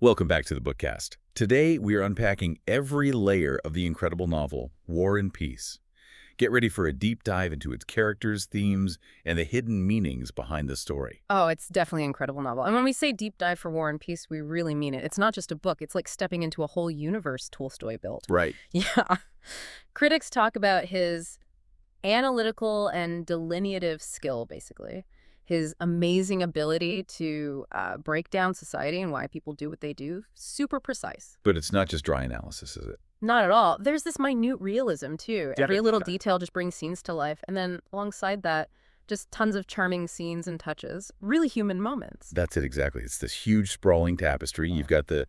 Welcome back to the BookCast. Today, we are unpacking every layer of the incredible novel, War and Peace. Get ready for a deep dive into its characters, themes, and the hidden meanings behind the story. Oh, it's definitely an incredible novel. And when we say deep dive for War and Peace, we really mean it. It's not just a book. It's like stepping into a whole universe Tolstoy built. Right. Yeah. Critics talk about his analytical and delineative skill, basically. His amazing ability to break down society and why people do what they do. Super precise. But it's not just dry analysis, is it? Not at all. There's this minute realism, too. Every little detail just brings scenes to life. And then alongside that, just tons of charming scenes and touches. Really human moments. That's it, exactly. It's this huge, sprawling tapestry. You've got the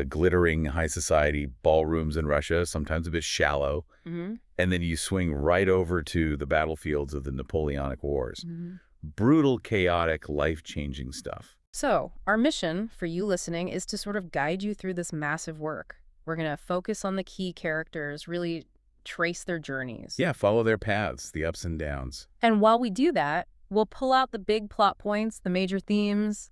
glittering high society ballrooms in Russia, sometimes a bit shallow. Mm-hmm. And then you swing right over to the battlefields of the Napoleonic Wars. Mm-hmm. Brutal, chaotic, life-changing stuff. So, our mission for you listening is to sort of guide you through this massive work. We're going to focus on the key characters, really trace their journeys. Yeah, follow their paths, the ups and downs. And while we do that, we'll pull out the big plot points, the major themes,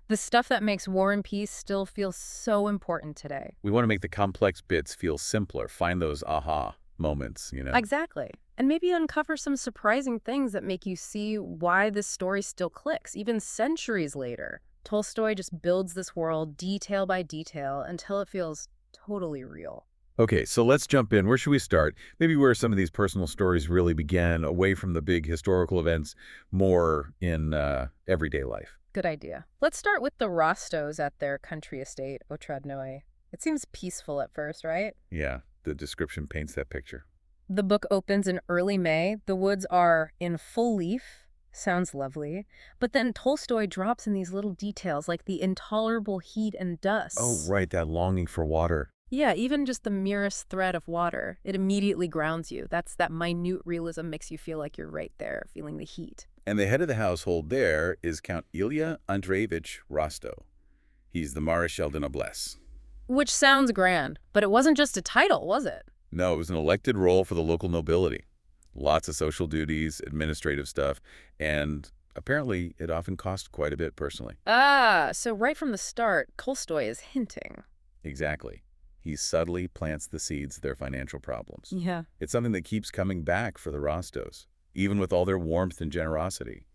the stuff that makes War and Peace still feel so important today. We want to make the complex bits feel simpler, find those aha moments, Exactly. And maybe uncover some surprising things that make you see why this story still clicks, even centuries later. Tolstoy just builds this world detail by detail until it feels totally real. Okay, so let's jump in. Where should we start? Maybe where some of these personal stories really began, away from the big historical events, more in everyday life. Good idea. Let's start with the Rostos at their country estate, Otradnoye. It seems peaceful at first, right? Yeah, the description paints that picture. The book opens in early May. The woods are in full leaf. Sounds lovely. But then Tolstoy drops in these little details like the intolerable heat and dust. Oh, right, that longing for water. Yeah, even just the merest thread of water, it immediately grounds you. That minute realism makes you feel like you're right there, feeling the heat. And the head of the household there is Count Ilya Andreevich Rostov. He's the Maréchal de Noblesse. Which sounds grand, but it wasn't just a title, was it? No, it was an elected role for the local nobility. Lots of social duties, administrative stuff, and apparently it often cost quite a bit personally. Ah, so right from the start, Tolstoy is hinting. Exactly. He subtly plants the seeds of their financial problems. Yeah. It's something that keeps coming back for the Rostos, even with all their warmth and generosity.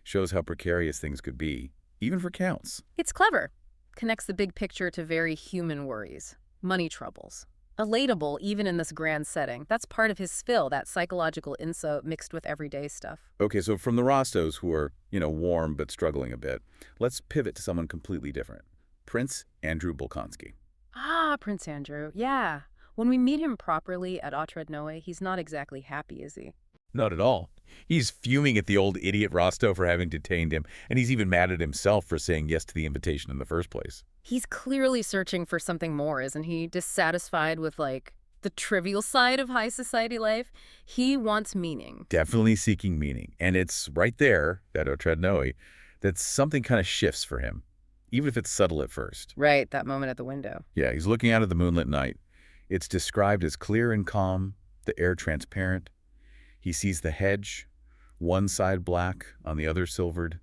Shows how precarious things could be, even for counts. It's clever. Connects the big picture to very human worries. Money troubles. Relatable even in this grand setting. That's part of his spill, that psychological insult mixed with everyday stuff. Okay, so from the Rostos, who are, warm but struggling a bit, let's pivot to someone completely different. Prince Andrew Bolkonsky. Ah, Prince Andrew. Yeah. When we meet him properly at Otradnoye, he's not exactly happy, is he? Not at all. He's fuming at the old idiot Rostov for having detained him, and he's even mad at himself for saying yes to the invitation in the first place. He's clearly searching for something more, isn't he? Dissatisfied with, the trivial side of high society life. He wants meaning. Definitely seeking meaning. And it's right there, at Otradnoye, that something kind of shifts for him, even if it's subtle at first. Right, that moment at the window. Yeah, he's looking out at the moonlit night. It's described as clear and calm, the air transparent. He sees the hedge, one side black, on the other silvered,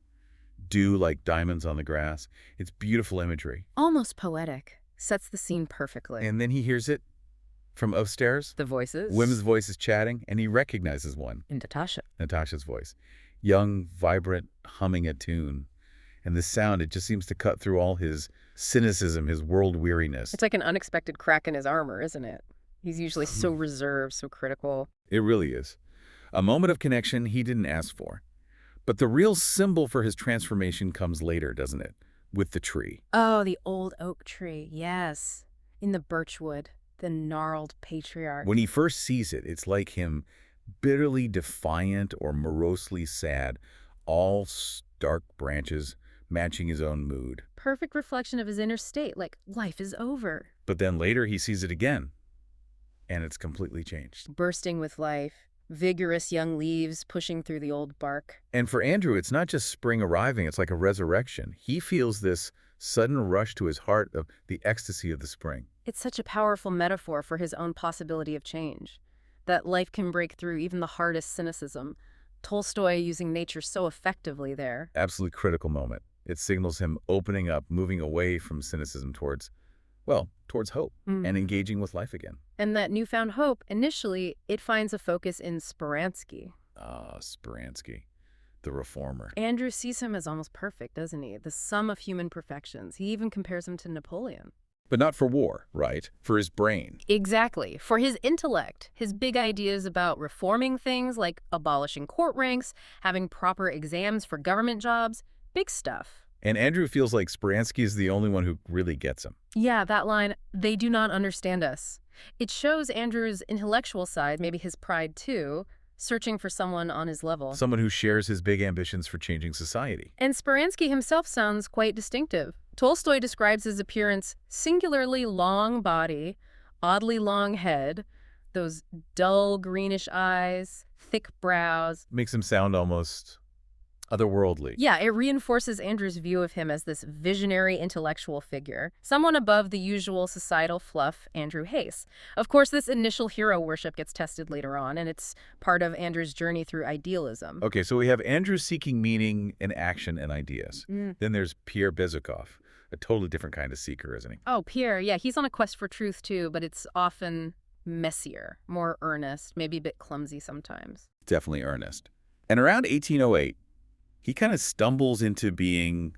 dew like diamonds on the grass. It's beautiful imagery. Almost poetic. Sets the scene perfectly. And then he hears it from upstairs. The voices? Women's voices chatting, and he recognizes one. In Natasha. Natasha's voice. Young, vibrant, humming a tune. And the sound, it just seems to cut through all his cynicism, his world weariness. It's like an unexpected crack in his armor, isn't it? He's usually so reserved, so critical. It really is. A moment of connection he didn't ask for. But the real symbol for his transformation comes later, doesn't it? With the tree. Oh, the old oak tree, yes. In the birchwood, the gnarled patriarch. When he first sees it, it's like him bitterly defiant or morosely sad, all stark branches matching his own mood. Perfect reflection of his inner state, like life is over. But then later he sees it again, and it's completely changed. Bursting with life, vigorous young leaves pushing through the old bark. And for Andrew, it's not just spring arriving, it's like a resurrection. He feels this sudden rush to his heart of the ecstasy of the spring. It's such a powerful metaphor for his own possibility of change, that life can break through even the hardest cynicism. Tolstoy using nature so effectively there. Absolutely critical moment. It signals him opening up, moving away from cynicism towards, well, towards hope and engaging with life again. And that newfound hope, initially, it finds a focus in Speransky. Ah, Speransky, the reformer. Andrew sees him as almost perfect, doesn't he? The sum of human perfections. He even compares him to Napoleon. But not for war, right? For his brain. Exactly. For his intellect, his big ideas about reforming things like abolishing court ranks, having proper exams for government jobs, big stuff. And Andrew feels like Speransky is the only one who really gets him. Yeah, that line, they do not understand us. It shows Andrew's intellectual side, maybe his pride too, searching for someone on his level. Someone who shares his big ambitions for changing society. And Speransky himself sounds quite distinctive. Tolstoy describes his appearance singularly long body, oddly long head, those dull greenish eyes, thick brows. Makes him sound almost otherworldly. Yeah, it reinforces Andrew's view of him as this visionary intellectual figure, someone above the usual societal fluff Andrew hates. Of course, this initial hero worship gets tested later on, and it's part of Andrew's journey through idealism. Okay, so we have Andrew seeking meaning in action and ideas. Then there's Pierre Bezukhov, a totally different kind of seeker, isn't he? Oh, Pierre, yeah, he's on a quest for truth too, but it's often messier, more earnest, maybe a bit clumsy sometimes. Definitely earnest. And around 1808, he kind of stumbles into being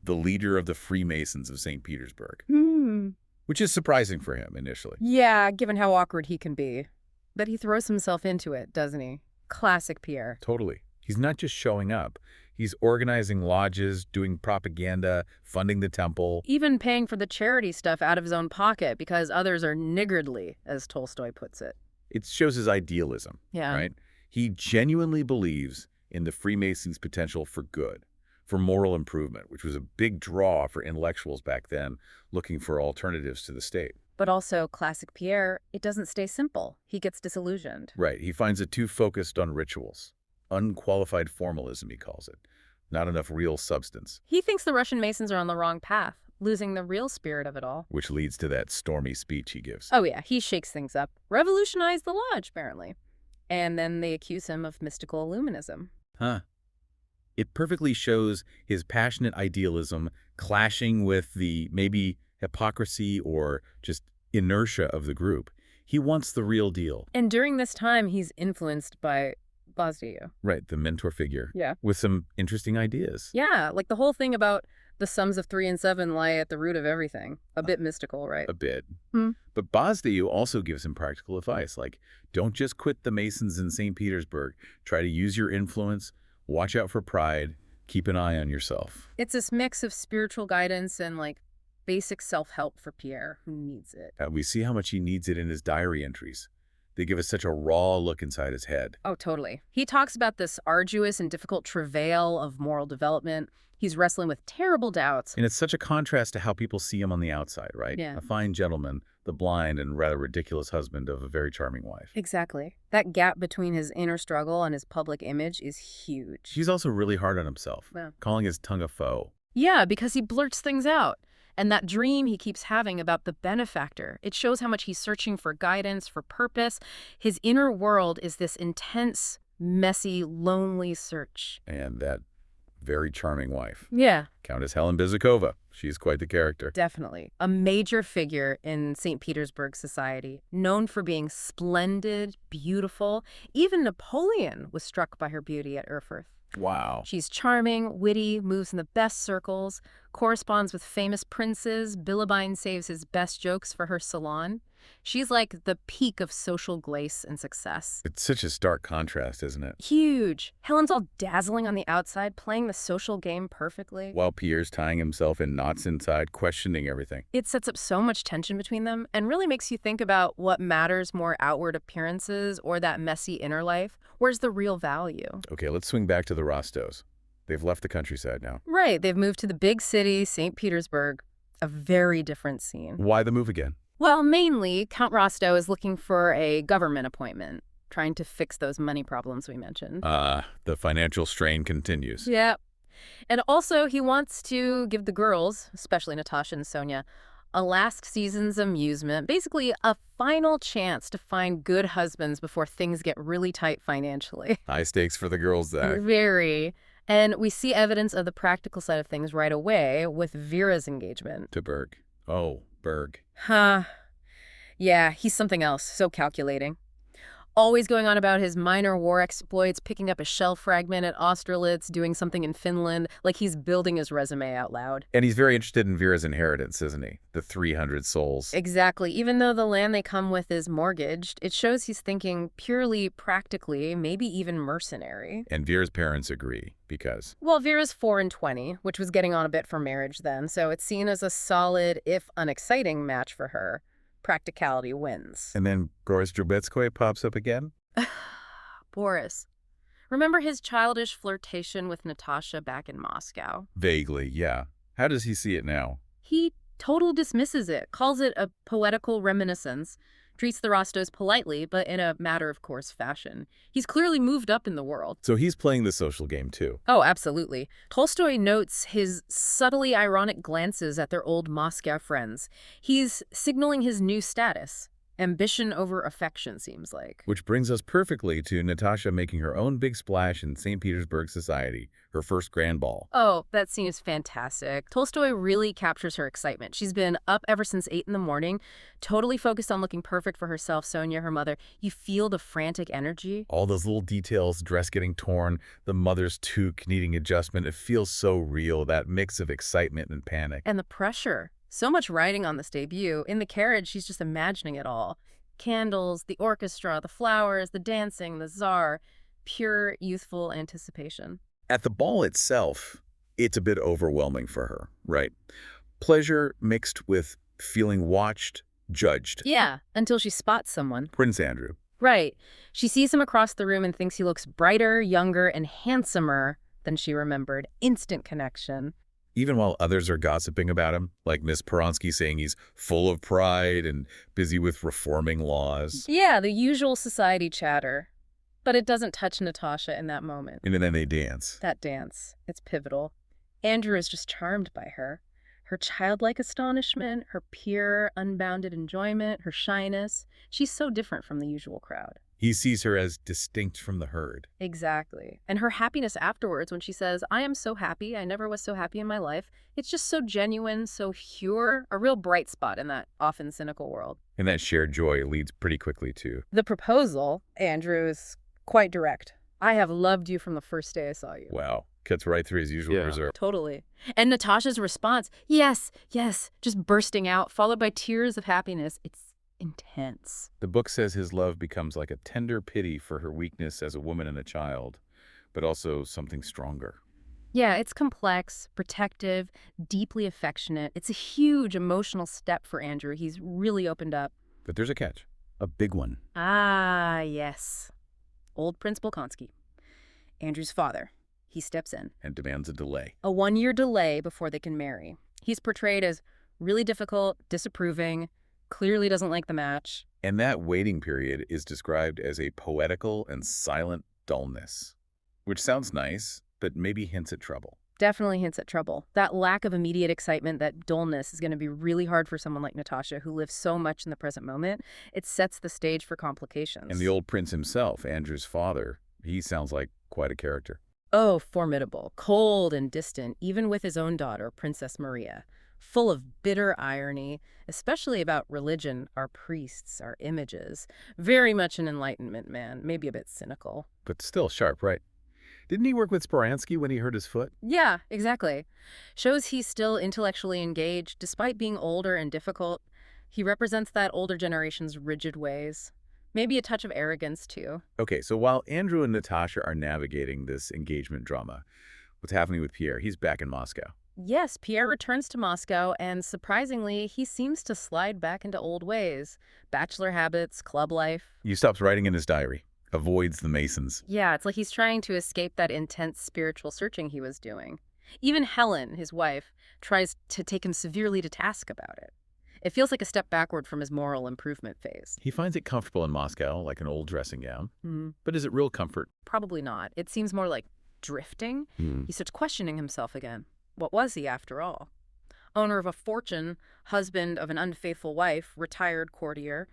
the leader of the Freemasons of St. Petersburg, which is surprising for him initially. Yeah, given how awkward he can be. But he throws himself into it, doesn't he? Classic Pierre. Totally. He's not just showing up. He's organizing lodges, doing propaganda, funding the temple. Even paying for the charity stuff out of his own pocket because others are niggardly, as Tolstoy puts it. It shows his idealism, Yeah. right? He genuinely believes in the Freemasons' potential for good, for moral improvement, which was a big draw for intellectuals back then looking for alternatives to the state. But also, classic Pierre, it doesn't stay simple. He gets disillusioned. Right. He finds it too focused on rituals. Unqualified formalism, he calls it. Not enough real substance. He thinks the Russian Masons are on the wrong path, losing the real spirit of it all. Which leads to that stormy speech he gives. Oh yeah, he shakes things up. Revolutionized the lodge, apparently. And then they accuse him of mystical illuminism. Huh. It perfectly shows his passionate idealism clashing with the maybe hypocrisy or just inertia of the group. He wants the real deal. And during this time, he's influenced by Bosdio. Right, the mentor figure. Yeah. With some interesting ideas. Yeah, like the whole thing about the sums of 3 and 7 lie at the root of everything. A bit mystical, right? A bit. But Bosdio also gives him practical advice, like, don't just quit the Masons in St. Petersburg. Try to use your influence, watch out for pride, keep an eye on yourself. It's this mix of spiritual guidance and, like, basic self-help for Pierre, who needs it. We see how much he needs it in his diary entries. They give us such a raw look inside his head. Oh, totally. He talks about this arduous and difficult travail of moral development. He's wrestling with terrible doubts. And it's such a contrast to how people see him on the outside, right? Yeah. A fine gentleman, the blind and rather ridiculous husband of a very charming wife. Exactly. That gap between his inner struggle and his public image is huge. He's also really hard on himself, Yeah. calling his tongue a foe. Yeah, because he blurts things out. And that dream he keeps having about the benefactor, it shows how much he's searching for guidance, for purpose. His inner world is this intense, messy, lonely search. And that very charming wife, Yeah, Countess Helen Bezukhova. She's quite the character. definitely. A major figure in St. Petersburg society, known for being splendid, beautiful. Even Napoleon was struck by her beauty at Erfurt. Wow. She's charming, witty, moves in the best circles, corresponds with famous princes. Bilibine saves his best jokes for her salon. She's like the peak of social grace and success. It's such a stark contrast, isn't it? Huge. Helen's all dazzling on the outside, playing the social game perfectly. While Pierre's tying himself in knots inside, questioning everything. It sets up so much tension between them and really makes you think about what matters more, outward appearances or that messy inner life. Where's the real value? Okay, let's swing back to the Rostos. They've left the countryside now. Right. They've moved to the big city, St. Petersburg. A very different scene. Why the move again? Well, mainly, Count Rostow is looking for a government appointment, trying to fix those money problems we mentioned. The financial strain continues. Yeah. And also, he wants to give the girls, especially Natasha and Sonia, a last season's amusement, basically a final chance to find good husbands before things get really tight financially. High stakes for the girls there. Very. And we see evidence of the practical side of things right away with Vera's engagement. To Berg. Oh, Berg. Huh. Yeah, he's something else. So calculating. Always going on about his minor war exploits, picking up a shell fragment at Austerlitz, doing something in Finland, like he's building his resume out loud. And he's very interested in Vera's inheritance, isn't he? The 300 souls. Exactly. Even though the land they come with is mortgaged, it shows he's thinking purely practically, maybe even mercenary. And Vera's parents agree, because... Well, Vera's 4 and 20, which was getting on a bit for marriage then, so it's seen as a solid, if unexciting, match for her. Practicality wins. And then Boris Drubetskoy pops up again? Boris. Remember his childish flirtation with Natasha back in Moscow? Vaguely, yeah. How does he see it now? He totally dismisses it, calls it a poetical reminiscence, treats the Rostos politely, but in a matter-of-course fashion. He's clearly moved up in the world. So he's playing the social game, too. Oh, absolutely. Tolstoy notes his subtly ironic glances at their old Moscow friends. He's signaling his new status. Ambition over affection, seems like. Which brings us perfectly to Natasha making her own big splash in St. Petersburg society, her first grand ball. Oh, that scene is fantastic. Tolstoy really captures her excitement. She's been up ever since 8 in the morning, totally focused on looking perfect for herself, Sonia, her mother. You feel the frantic energy. All those little details, dress getting torn, the mother's toque needing adjustment, it feels so real, that mix of excitement and panic. And the pressure. So much riding on this debut. In the carriage, she's just imagining it all. Candles, the orchestra, the flowers, the dancing, the czar. Pure, youthful anticipation. At the ball itself, it's a bit overwhelming for her, right? Pleasure mixed with feeling watched, judged. Yeah, until she spots someone. Prince Andrew. Right. She sees him across the room and thinks he looks brighter, younger, and handsomer than she remembered. Instant connection. Even while others are gossiping about him, like Miss Peronsky saying he's full of pride and busy with reforming laws. Yeah, the usual society chatter. But it doesn't touch Natasha in that moment. And then they dance. That dance. It's pivotal. Andrew is just charmed by her. Her childlike astonishment, her pure, unbounded enjoyment, her shyness. She's so different from the usual crowd. He sees her as distinct from the herd. Exactly. And her happiness afterwards when she says, I am so happy, I never was so happy in my life. It's just so genuine, so pure, a real bright spot in that often cynical world. And that shared joy leads pretty quickly to... The proposal, Andrew, is quite direct. I have loved you from the first day I saw you. Wow. Cuts right through his usual reserve. Totally. And Natasha's response, yes, yes, just bursting out, followed by tears of happiness. It's intense. The book says his love becomes like a tender pity for her weakness as a woman and a child, but also something stronger. Yeah, it's complex, protective, deeply affectionate. It's a huge emotional step for Andrew. He's really opened up. But there's a catch. A big one. Ah, yes. Old Prince Bolkonsky, Andrew's father. He steps in. And demands a delay. A 1-year delay before they can marry. He's portrayed as really difficult, disapproving, clearly doesn't like the match. And that waiting period is described as a poetical and silent dullness, which sounds nice, but maybe hints at trouble. Definitely hints at trouble. That lack of immediate excitement, that dullness is going to be really hard for someone like Natasha, who lives so much in the present moment. It sets the stage for complications. And the old prince himself, Andrew's father, he sounds like quite a character. Oh, formidable. Cold and distant, even with his own daughter, Princess Maria. Full of bitter irony, especially about religion, our priests, our images. Very much an Enlightenment man, maybe a bit cynical. But still sharp, right? Didn't he work with Speransky when he hurt his foot? Yeah, exactly. Shows he's still intellectually engaged, despite being older and difficult. He represents that older generation's rigid ways. Maybe a touch of arrogance, too. Okay, so while Andrew and Natasha are navigating this engagement drama, what's happening with Pierre? He's back in Moscow. Yes, Pierre returns to Moscow, and surprisingly, he seems to slide back into old ways. Bachelor habits, club life. He stops writing in his diary, avoids the Masons. Yeah, it's like he's trying to escape that intense spiritual searching he was doing. Even Helen, his wife, tries to take him severely to task about it. It feels like a step backward from his moral improvement phase. He finds it comfortable in Moscow, like an old dressing gown. But is it real comfort? Probably not. It seems more like drifting. He starts questioning himself again. What was he, after all? Owner of a fortune, husband of an unfaithful wife, retired courtier.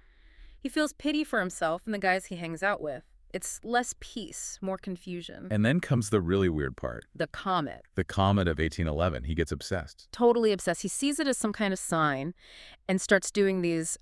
He feels pity for himself and the guys he hangs out with. It's less peace, more confusion. And then comes the really weird part. The comet. The comet of 1811. He gets obsessed. Totally obsessed. He sees it as some kind of sign and starts doing these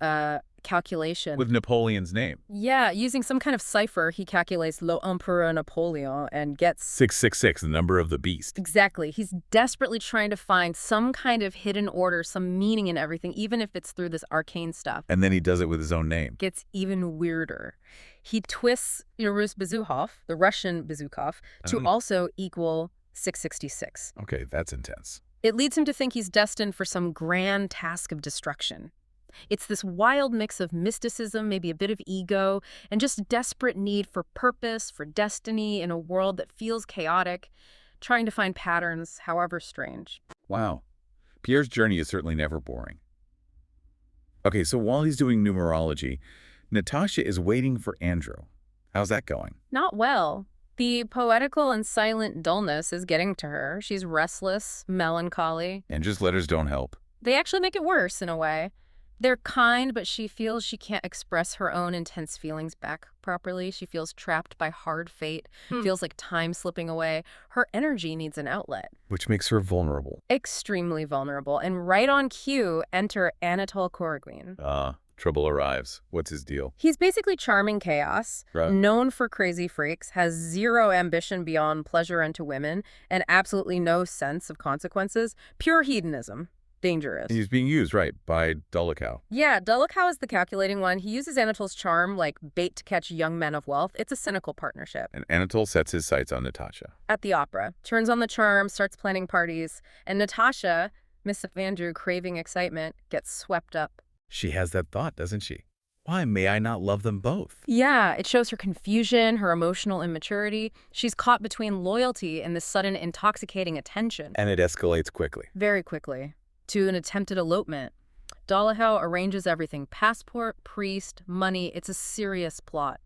calculations. With Napoleon's name. Yeah, using some kind of cipher, he calculates l'Empereur Napoleon and gets 666, the number of the beast. Exactly. He's desperately trying to find some kind of hidden order, some meaning in everything, even if it's through this arcane stuff. And then he does it with his own name. Gets even weirder. He twists Rus Bezukhov, the Russian Bezukhov, to also equal 666. Okay, that's intense. It leads him to think he's destined for some grand task of destruction. It's this wild mix of mysticism, maybe a bit of ego, and just desperate need for purpose, for destiny in a world that feels chaotic, trying to find patterns, however strange. Wow. Pierre's journey is certainly never boring. Okay, so while he's doing numerology, Natasha is waiting for Andrew. How's that going? Not well. The poetical and silent dullness is getting to her. She's restless, melancholy. Andrew's letters don't help. They actually make it worse in a way. They're kind, but she feels she can't express her own intense feelings back properly. She feels trapped by hard fate, feels like time slipping away. Her energy needs an outlet. Which makes her vulnerable. Extremely vulnerable. And right on cue, enter Anatole Korygin. Trouble arrives. What's his deal? He's basically charming chaos, Right. known for crazy freaks, has zero ambition beyond pleasure unto women, and absolutely no sense of consequences. Pure hedonism. Dangerous. And he's being used, right, by Dolokhov. Yeah, Dolokhov is the calculating one. He uses Anatole's charm like bait to catch young men of wealth. It's a cynical partnership. And Anatole sets his sights on Natasha. At the opera, turns on the charm, starts planning parties, and Natasha, Miss Andrew craving excitement, gets swept up. She has that thought, doesn't she? Why may I not love them both? Yeah, it shows her confusion, her emotional immaturity. She's caught between loyalty and this sudden intoxicating attention. And it escalates quickly. Very quickly. To an attempted elopement. Dolokhov arranges everything. Passport, priest, money. It's a serious plot.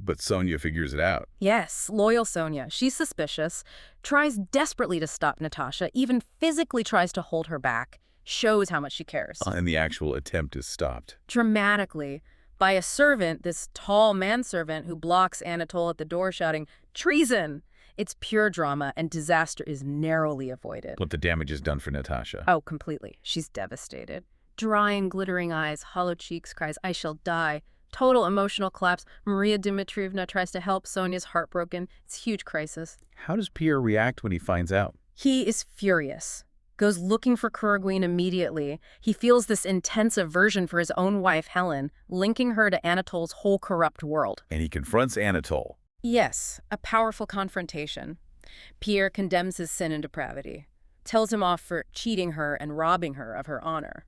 But Sonia figures it out. Yes, loyal Sonia. She's suspicious, tries desperately to stop Natasha, even physically tries to hold her back, shows how much she cares. And the actual attempt is stopped. Dramatically. By a servant, this tall manservant who blocks Anatole at the door shouting, "Treason!" It's pure drama, and disaster is narrowly avoided. But the damage is done for Natasha. Oh, completely. She's devastated. Dry and glittering eyes, hollow cheeks, cries, "I shall die." Total emotional collapse. Maria Dmitrievna tries to help. Sonia's heartbroken. It's a huge crisis. How does Pierre react when he finds out? He is furious. Goes looking for Korygin immediately. He feels this intense aversion for his own wife, Helen, linking her to Anatole's whole corrupt world. And he confronts Anatole. Yes, a powerful confrontation. Pierre condemns his sin and depravity, tells him off for cheating her and robbing her of her honor.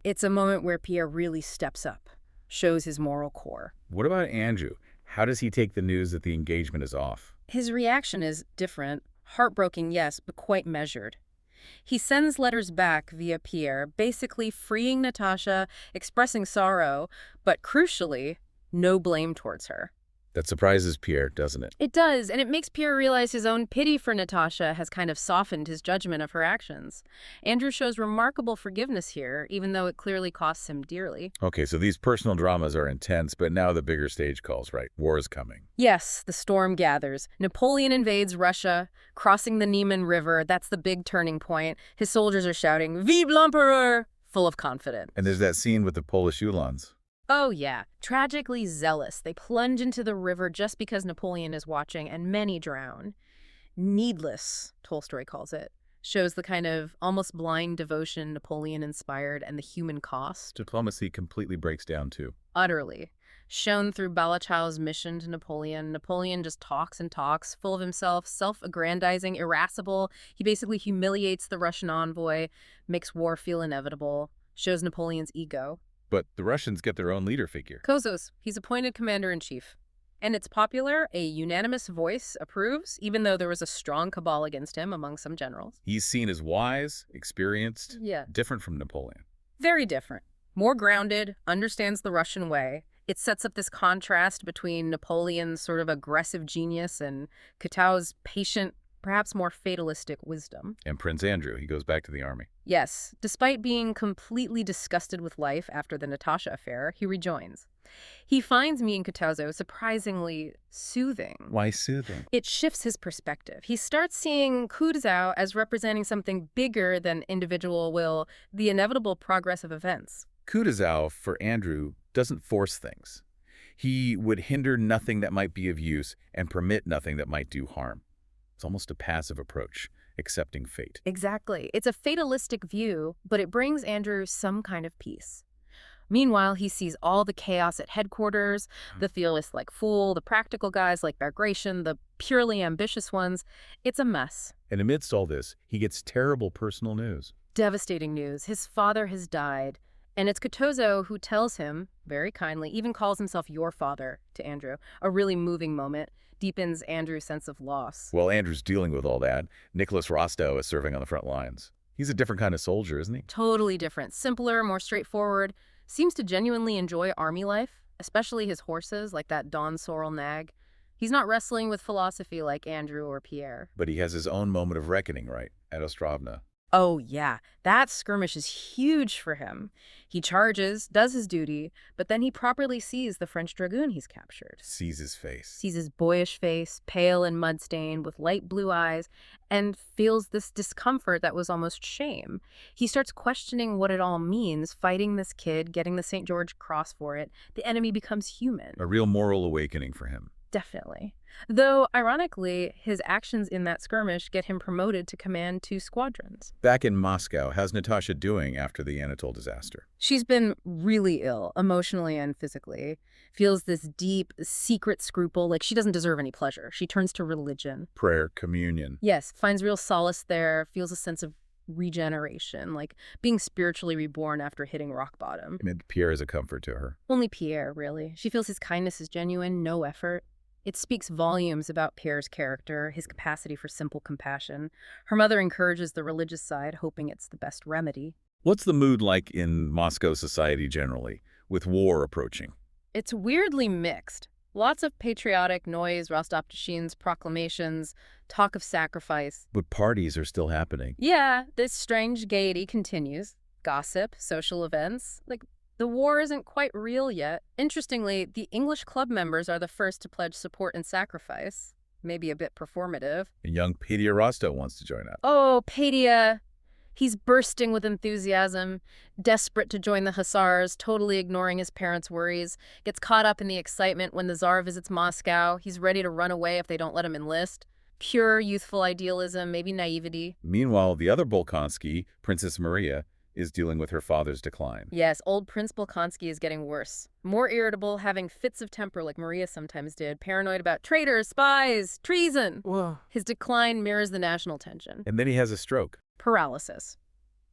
It's a moment where Pierre really steps up, shows his moral core. What about Andrew? How does he take the news that the engagement is off? His reaction is different. Heartbroken, yes, but quite measured. He sends letters back via Pierre, basically freeing Natasha, expressing sorrow, but crucially, no blame towards her. That surprises Pierre, doesn't it? It does, and it makes Pierre realize his own pity for Natasha has kind of softened his judgment of her actions. Andrew shows remarkable forgiveness here, even though it clearly costs him dearly. Okay, so these personal dramas are intense, but now the bigger stage calls, right? War is coming. Yes, the storm gathers. Napoleon invades Russia, crossing the Niemen River. That's the big turning point. His soldiers are shouting, "Vive l'Empereur!" full of confidence. And there's that scene with the Polish Uhlans. Oh, yeah. Tragically zealous. They plunge into the river just because Napoleon is watching, and many drown. Needless, Tolstoy calls it. Shows the kind of almost blind devotion Napoleon inspired and the human cost. Diplomacy completely breaks down, too. Utterly. Shown through Balachow's mission to Napoleon. Napoleon just talks and talks, full of himself, self-aggrandizing, irascible. He basically humiliates the Russian envoy, makes war feel inevitable, shows Napoleon's ego. But the Russians get their own leader figure. Kozos, he's appointed commander-in-chief. And it's popular, a unanimous voice approves, even though there was a strong cabal against him among some generals. He's seen as wise, experienced, Yeah. different from Napoleon. Very different. More grounded, understands the Russian way. It sets up this contrast between Napoleon's sort of aggressive genius and Kutuzov's patient, perhaps more fatalistic wisdom. And Prince Andrew, he goes back to the army. Yes, despite being completely disgusted with life after the Natasha affair, he rejoins. He finds meeting Kutuzov surprisingly soothing. Why soothing? It shifts his perspective. He starts seeing Kutuzov as representing something bigger than individual will, the inevitable progress of events. Kutuzov, for Andrew, doesn't force things. He would hinder nothing that might be of use and permit nothing that might do harm. It's almost a passive approach, accepting fate. Exactly. It's a fatalistic view, but it brings Andrew some kind of peace. Meanwhile, he sees all the chaos at headquarters, the fearless like Fool, the practical guys like Bagration, the purely ambitious ones. It's a mess. And amidst all this, he gets terrible personal news. Devastating news. His father has died. And it's Kutuzov who tells him, very kindly, even calls himself your father to Andrew. A really moving moment. Deepens Andrew's sense of loss. While Andrew's dealing with all that, Nicholas Rostow is serving on the front lines. He's a different kind of soldier, isn't he? Totally different. Simpler, more straightforward. Seems to genuinely enjoy army life, especially his horses, like that Don Sorrel nag. He's not wrestling with philosophy like Andrew or Pierre. But he has his own moment of reckoning, right, at Ostrovna. Oh, yeah. That skirmish is huge for him. He charges, does his duty, but then he properly sees the French dragoon he's captured. Sees his face. Sees his boyish face, pale and mud-stained, with light blue eyes, and feels this discomfort that was almost shame. He starts questioning what it all means, fighting this kid, getting the St. George Cross for it. The enemy becomes human. A real moral awakening for him. Definitely. Though, ironically, his actions in that skirmish get him promoted to command 2 squadrons. Back in Moscow, how's Natasha doing after the Anatol disaster? She's been really ill, emotionally and physically. Feels this deep, secret scruple, like she doesn't deserve any pleasure. She turns to religion. Prayer, communion. Yes, finds real solace there, feels a sense of regeneration, like being spiritually reborn after hitting rock bottom. And Pierre is a comfort to her. Only Pierre, really. She feels his kindness is genuine, no effort. It speaks volumes about Pierre's character, his capacity for simple compassion. Her mother encourages the religious side, hoping it's the best remedy. What's the mood like in Moscow society generally, with war approaching? It's weirdly mixed. Lots of patriotic noise, Rostopchins, proclamations, talk of sacrifice. But parties are still happening. Yeah, this strange gaiety continues. Gossip, social events. The war isn't quite real yet. Interestingly, the English club members are the first to pledge support and sacrifice. Maybe a bit performative. And young Pedia Rostow wants to join up. Oh, Pedia. He's bursting with enthusiasm, desperate to join the Hussars, totally ignoring his parents' worries, gets caught up in the excitement when the Tsar visits Moscow. He's ready to run away if they don't let him enlist. Pure youthful idealism, maybe naivety. Meanwhile, the other Bolkonsky, Princess Maria, is dealing with her father's decline. Yes, old Prince Bolkonsky is getting worse. More irritable, having fits of temper like Maria sometimes did, paranoid about traitors, spies, treason. Whoa. His decline mirrors the national tension. And then he has a stroke. Paralysis.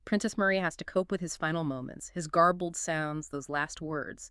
Princess Maria has to cope with his final moments, his garbled sounds, those last words.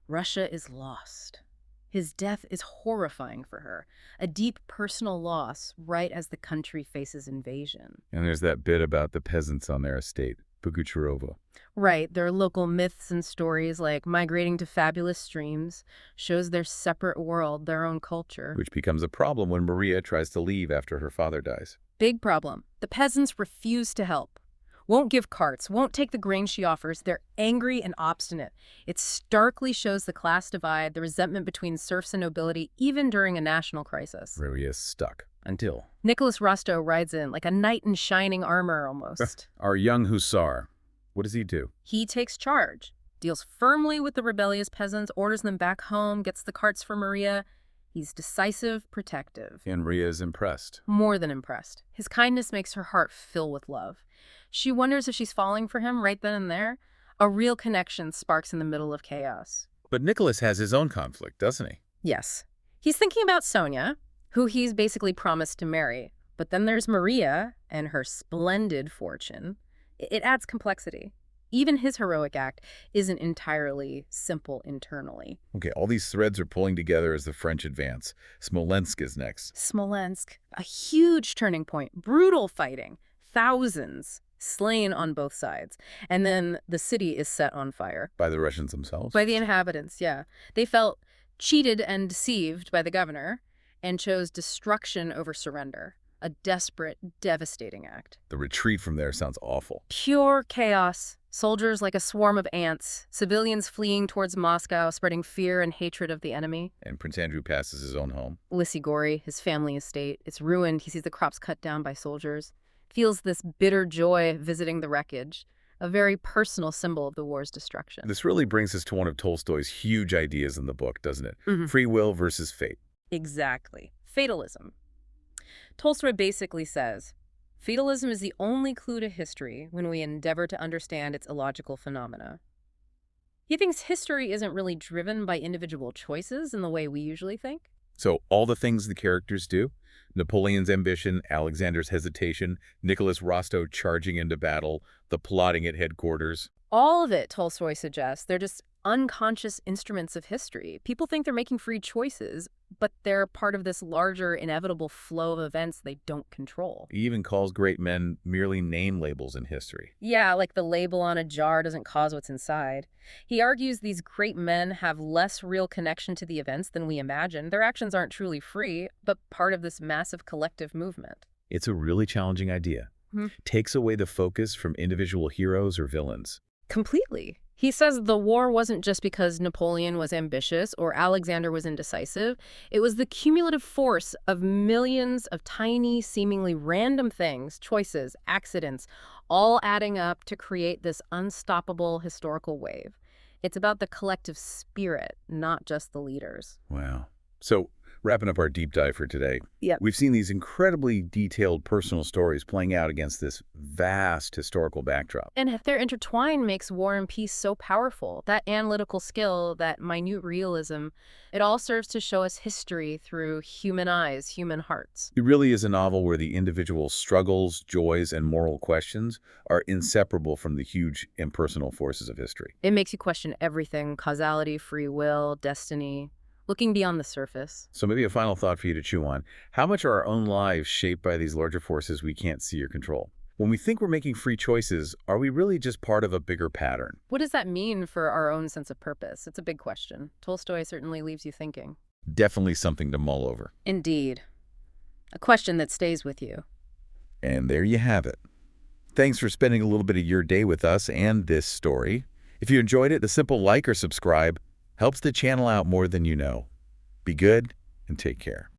Russia is lost. His death is horrifying for her, a deep personal loss right as the country faces invasion. And there's that bit about the peasants on their estate, Bogucharovo. Right, their local myths and stories like migrating to fabulous streams shows their separate world, their own culture. Which becomes a problem when Maria tries to leave after her father dies. Big problem. The peasants refuse to help. Won't give carts, won't take the grain she offers. They're angry and obstinate. It starkly shows the class divide, the resentment between serfs and nobility, even during a national crisis. Maria is stuck. Until Nicholas Rostow rides in, like a knight in shining armor almost. our young hussar. What does he do? He takes charge, deals firmly with the rebellious peasants, orders them back home, gets the carts for Maria. He's decisive, protective. And Maria is impressed. More than impressed. His kindness makes her heart fill with love. She wonders if she's falling for him right then and there. A real connection sparks in the middle of chaos. But Nicholas has his own conflict, doesn't he? Yes. He's thinking about Sonia, who he's basically promised to marry. But then there's Maria and her splendid fortune. It adds complexity. Even his heroic act isn't entirely simple internally. Okay, all these threads are pulling together as the French advance. Smolensk is next. Smolensk, a huge turning point, brutal fighting, thousands slain on both sides. And then the city is set on fire. By the Russians themselves? By the inhabitants, yeah. They felt cheated and deceived by the governor and chose destruction over surrender. A desperate, devastating act. The retreat from there sounds awful. Pure chaos. Soldiers like a swarm of ants. Civilians fleeing towards Moscow, spreading fear and hatred of the enemy. And Prince Andrew passes his own home. Lysigori, his family estate, it's ruined. He sees the crops cut down by soldiers. Feels this bitter joy visiting the wreckage. A very personal symbol of the war's destruction. This really brings us to one of Tolstoy's huge ideas in the book, doesn't it? Mhm. Free will versus fate. Exactly. Fatalism. Tolstoy basically says, fatalism is the only clue to history when we endeavor to understand its illogical phenomena. He thinks history isn't really driven by individual choices in the way we usually think. So all the things the characters do, Napoleon's ambition, Alexander's hesitation, Nicholas Rostow charging into battle, the plotting at headquarters. All of it, Tolstoy suggests, they're just unconscious instruments of history. People think they're making free choices, but they're part of this larger, inevitable flow of events they don't control. He even calls great men merely name labels in history. Yeah, like the label on a jar doesn't cause what's inside. He argues these great men have less real connection to the events than we imagine. Their actions aren't truly free, but part of this massive collective movement. It's a really challenging idea. Takes away the focus from individual heroes or villains. Completely. He says the war wasn't just because Napoleon was ambitious or Alexander was indecisive. It was the cumulative force of millions of tiny, seemingly random things, choices, accidents, all adding up to create this unstoppable historical wave. It's about the collective spirit, not just the leaders. Wow. So, wrapping up our deep dive for today, Yep. we've seen these incredibly detailed personal stories playing out against this vast historical backdrop. And if they're intertwined makes War and Peace so powerful. That analytical skill, that minute realism, it all serves to show us history through human eyes, human hearts. It really is a novel where the individual struggles, joys, and moral questions are inseparable from the huge impersonal forces of history. It makes you question everything: causality, free will, destiny, looking beyond the surface. So maybe a final thought for you to chew on. How much are our own lives shaped by these larger forces we can't see or control? When we think we're making free choices, are we really just part of a bigger pattern? What does that mean for our own sense of purpose? It's a big question. Tolstoy certainly leaves you thinking. Definitely something to mull over. Indeed. A question that stays with you. And there you have it. Thanks for spending a little bit of your day with us and this story. If you enjoyed it, a simple like or subscribe helps the channel out more than you know. Be good and take care.